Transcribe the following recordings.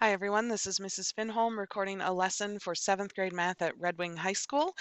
Hi everyone, this is Mrs. Finholm recording a lesson for 7th grade math at Red Wing High School.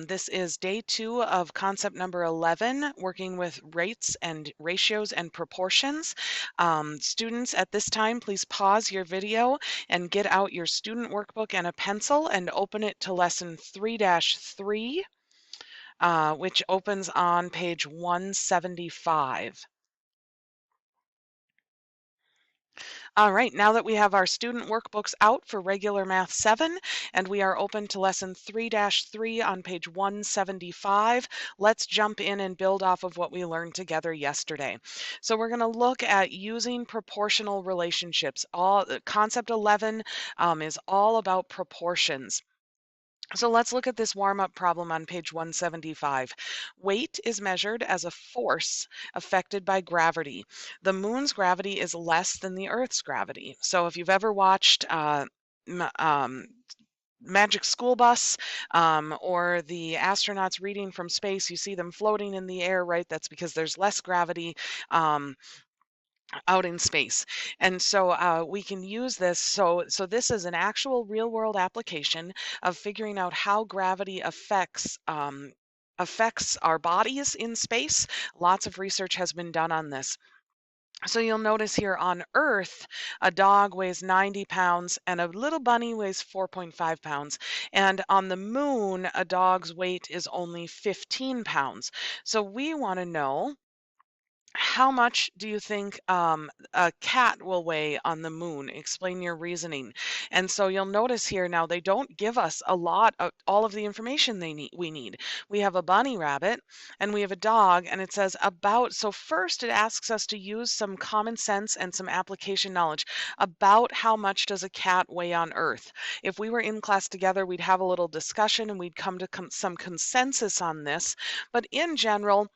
This is day 2 of concept number 11, working with rates and ratios and proportions. Students, at this time, please pause your video and get out your student workbook and a pencil and open it to lesson 3-3, which opens on page 175. All right, now that we have our student workbooks out for regular Math 7 and we are open to lesson 3-3 on page 175, let's jump in and build off of what we learned together yesterday. So we're going to look at using proportional relationships. Concept 11 is all about proportions. So let's look at this warm-up problem on page 175. Weight is measured as a force affected by gravity. The moon's gravity is less than the Earth's gravity. So if you've ever watched Magic School Bus or the astronauts reading from space, you see them floating in the air, right? That's because there's less gravity out in space. And so we can use this. So this is an actual real world application of figuring out how gravity affects our bodies in space. Lots of research has been done on this. So you'll notice here on Earth, a dog weighs 90 pounds and a little bunny weighs 4.5 pounds. And on the moon, a dog's weight is only 15 pounds. So we want to know, how much do you think a cat will weigh on the moon? Explain your reasoning. And so you'll notice here now they don't give us a lot of all of the information we need. We have a bunny rabbit and we have a dog, and it says about. So first it asks us to use some common sense and some application knowledge about how much does a cat weigh on Earth. If we were in class together, we'd have a little discussion and we'd come to some consensus on this. But in general,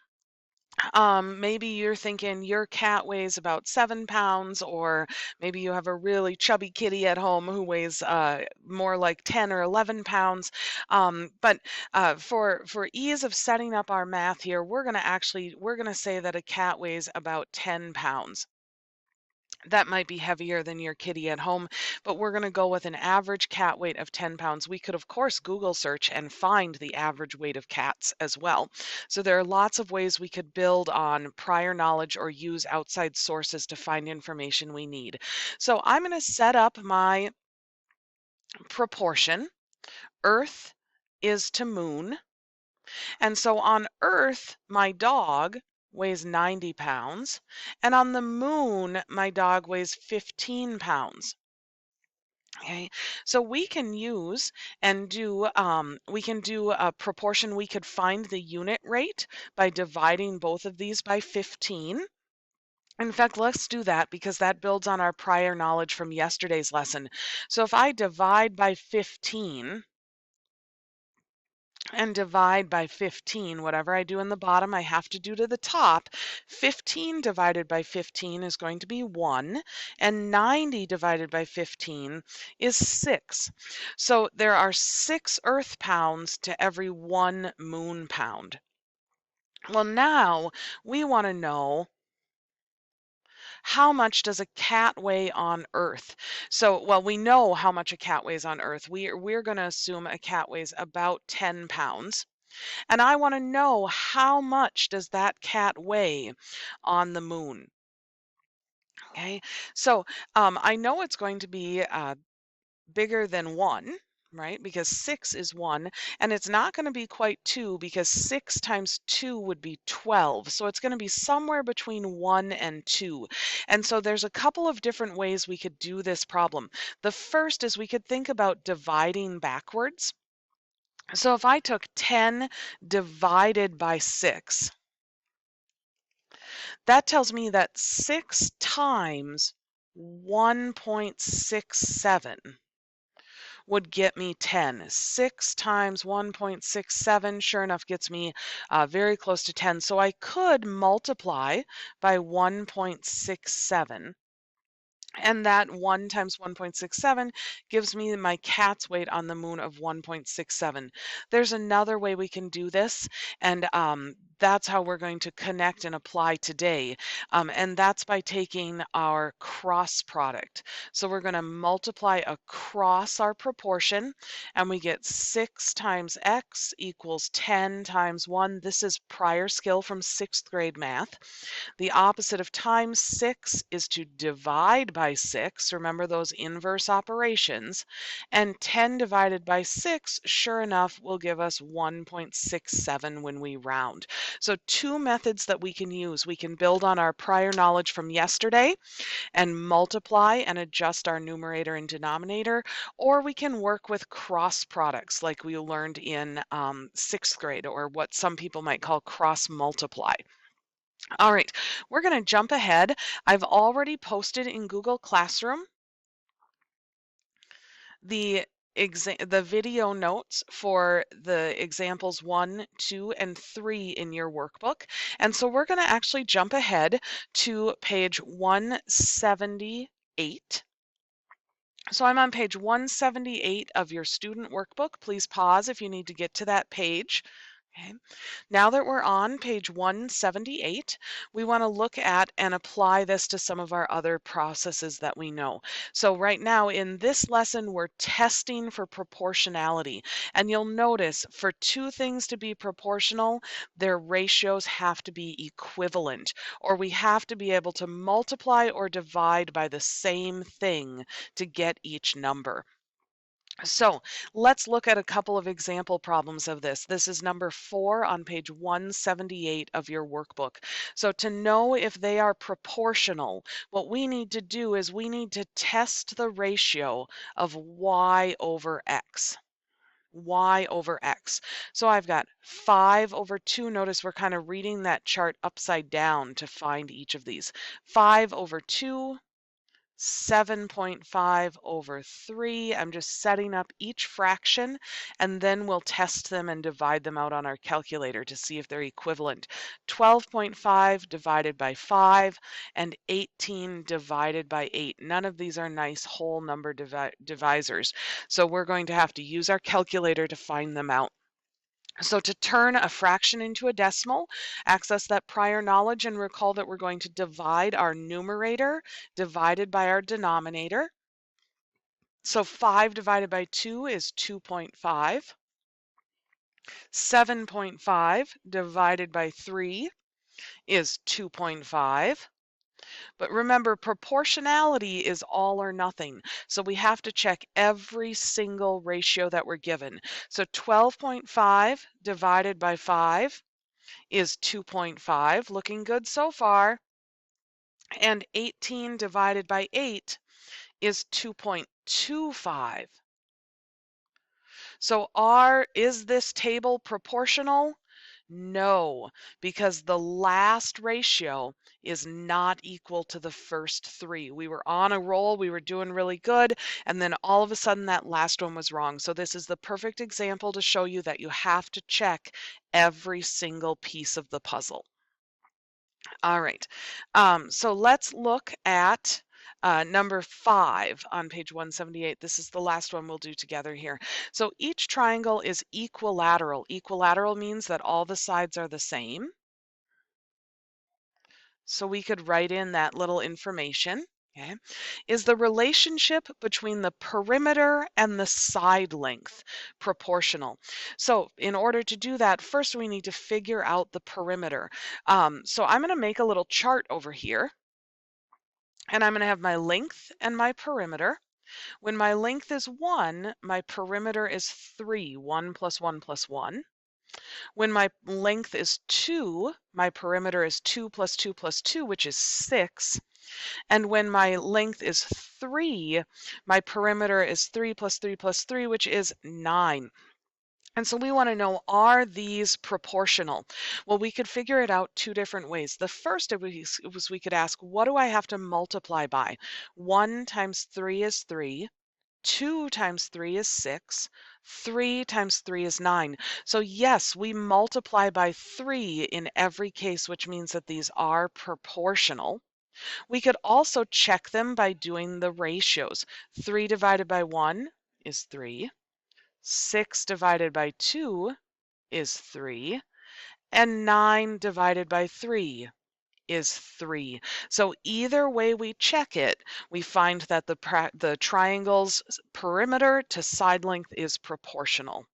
maybe you're thinking your cat weighs about 7 pounds, or maybe you have a really chubby kitty at home who weighs more like 10 or 11 pounds. But for ease of setting up our math here, we're going to say that a cat weighs about 10 pounds. That might be heavier than your kitty at home, but we're going to go with an average cat weight of 10 pounds. We could, of course, Google search and find the average weight of cats as well. So there are lots of ways we could build on prior knowledge or use outside sources to find information we need. So I'm going to set up my proportion. Earth is to moon. And so on Earth, my dog weighs 90 pounds, and on the moon, my dog weighs 15 pounds. Okay, so we can use and do a proportion. We could find the unit rate by dividing both of these by 15. In fact, let's do that because that builds on our prior knowledge from yesterday's lesson. So if I divide by 15, and divide by 15. Whatever I do in the bottom, I have to do to the top. 15 divided by 15 is going to be 1, and 90 divided by 15 is 6. So there are 6 Earth pounds to every 1 moon pound. Well, now we want to know, how much does a cat weigh on Earth? So, well, we know how much a cat weighs on Earth. We're going to assume a cat weighs about 10 pounds. And I want to know, how much does that cat weigh on the moon? Okay, so I know it's going to be bigger than 1, right? Because 6 is 1, and it's not going to be quite 2 because 6 times 2 would be 12. So it's going to be somewhere between 1 and 2. And so there's a couple of different ways we could do this problem. The first is we could think about dividing backwards. So if I took 10 divided by 6, that tells me that 6 times 1.67 would get me 10. 6 times 1.67, sure enough, gets me very close to 10. So I could multiply by 1.67. And that 1 times 1.67 gives me my cat's weight on the moon of 1.67. There's another way we can do this, and that's how we're going to connect and apply today. And that's by taking our cross product. So we're going to multiply across our proportion, and we get 6 times x equals 10 times 1. This is prior skill from 6th grade math. The opposite of times 6 is to divide by 6. Remember those inverse operations. And 10 divided by 6, sure enough, will give us 1.67 when we round. So 2 methods that we can use. We can build on our prior knowledge from yesterday and multiply and adjust our numerator and denominator, or we can work with cross products like we learned in 6th grade, or what some people might call cross multiply. All right, we're going to jump ahead. I've already posted in Google Classroom the video notes for the examples 1, 2, and 3 in your workbook. And so we're going to actually jump ahead to page 178. So I'm on page 178 of your student workbook. Please pause if you need to get to that page. Okay. Now that we're on page 178, we want to look at and apply this to some of our other processes that we know. So right now in this lesson, we're testing for proportionality. And you'll notice for 2 things to be proportional, their ratios have to be equivalent, or we have to be able to multiply or divide by the same thing to get each number. So let's look at a couple of example problems of this. This is number 4 on page 178 of your workbook. So to know if they are proportional, what we need to do is we need to test the ratio of y over x. Y over x. So I've got 5 over 2. Notice we're kind of reading that chart upside down to find each of these. 5 over 2. 7.5 over 3. I'm just setting up each fraction, and then we'll test them and divide them out on our calculator to see if they're equivalent. 12.5 divided by 5 and 18 divided by 8. None of these are nice whole number divisors, so we're going to have to use our calculator to find them out. So to turn a fraction into a decimal, access that prior knowledge and recall that we're going to divide our numerator divided by our denominator. So 5 divided by 2 is 2.5. 7.5 divided by 3 is 2.5. But remember, proportionality is all or nothing. So we have to check every single ratio that we're given. So 12.5 divided by 5 is 2.5. Looking good so far. And 18 divided by 8 is 2.25. So is this table proportional? No, because the last ratio is not equal to the first 3. We were on a roll, we were doing really good, and then all of a sudden that last one was wrong. So this is the perfect example to show you that you have to check every single piece of the puzzle. All right, so let's look at number 5 on page 178. This is the last one we'll do together here. So each triangle is equilateral. Equilateral means that all the sides are the same. So we could write in that little information. Okay. Is the relationship between the perimeter and the side length proportional? So in order to do that, first we need to figure out the perimeter. So I'm going to make a little chart over here, and I'm going to have my length and my perimeter. When my length is 1, my perimeter is 3, 1 plus 1 plus 1. When my length is 2, my perimeter is 2 plus 2 plus 2, which is 6. And when my length is 3, my perimeter is 3 plus 3 plus 3, which is 9. And so we want to know, are these proportional? Well, we could figure it out 2 different ways. The first was we could ask, what do I have to multiply by? 1 times 3 is 3. 2 times 3 is 6. 3 times 3 is 9. So yes, we multiply by 3 in every case, which means that these are proportional. We could also check them by doing the ratios. 3 divided by 1 is 3. 6 divided by 2 is 3. And 9 divided by 3 is 3. So either way we check it, we find that the triangle's perimeter to side length is proportional.